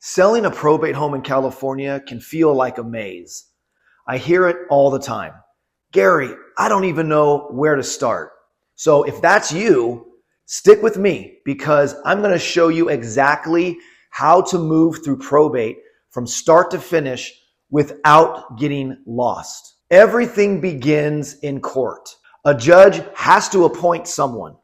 Selling a probate home in California can feel like a maze. I hear it all the time. Gary, I don't even know where to start. So if that's you, stick with me because I'm going to show you exactly how to move through probate from start to finish without getting lost. Everything begins in court. A judge has to appoint someone,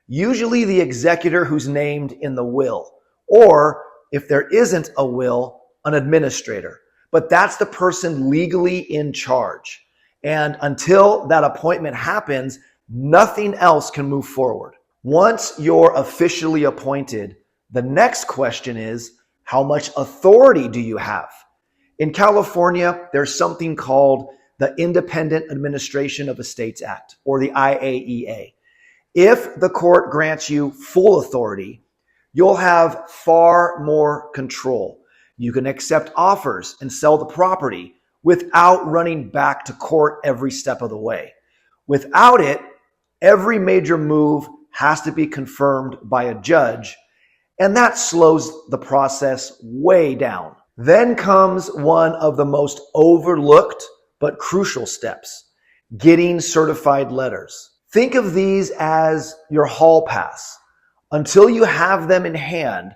usually the executor who's named in the will, or if there isn't a will, an administrator. But that's the person legally in charge. And until that appointment happens, nothing else can move forward. Once you're officially appointed, the next question is, how much authority do you have? In California, there's something called the Independent Administration of Estates Act, or the IAEA. If the court grants you full authority, you'll have far more control. You can accept offers and sell the property without running back to court every step of the way. Without it, every major move has to be confirmed by a judge, and that slows the process way down. Then comes one of the most overlooked but crucial steps, getting certified letters. Think of these as your hall pass. Until you have them in hand,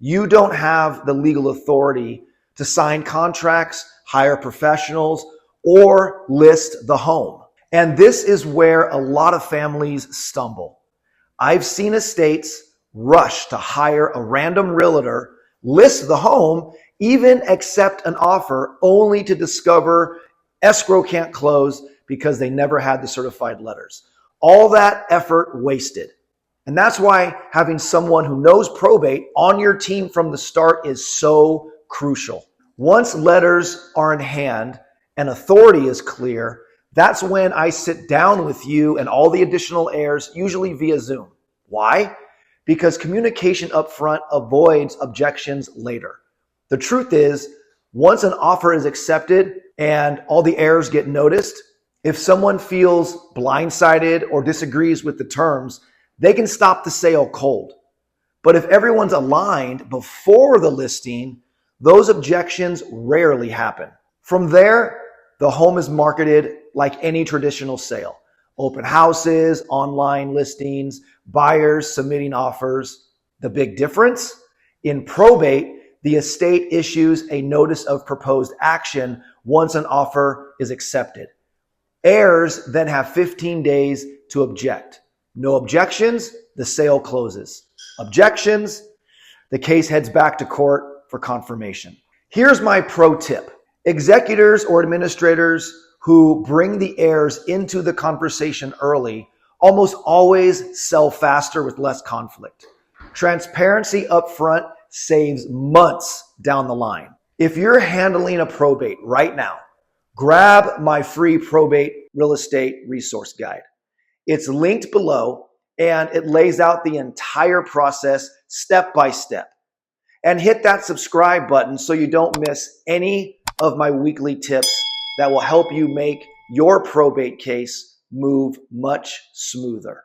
you don't have the legal authority to sign contracts, hire professionals, or list the home. And this is where a lot of families stumble. I've seen estates rush to hire a random realtor, list the home, even accept an offer, only to discover escrow can't close because they never had the certified letters. All that effort wasted. And that's why having someone who knows probate on your team from the start is so crucial. Once letters are in hand and authority is clear, that's when I sit down with you and all the additional heirs, usually via Zoom. Why? Because communication up front avoids objections later. The truth is, once an offer is accepted and all the heirs get noticed, if someone feels blindsided or disagrees with the terms, they can stop the sale cold. But if everyone's aligned before the listing, those objections rarely happen. From there, the home is marketed like any traditional sale. Open houses, online listings, buyers submitting offers. The big difference? In probate, the estate issues a notice of proposed action once an offer is accepted. Heirs then have 15 days to object. No objections, the sale closes. Objections, the case heads back to court for confirmation. Here's my pro tip. Executors or administrators who bring the heirs into the conversation early almost always sell faster with less conflict. Transparency up front saves months down the line. If you're handling a probate right now, grab my free probate real estate resource guide. It's linked below and it lays out the entire process step by step. And hit that subscribe button so you don't miss any of my weekly tips that will help you make your probate case move much smoother.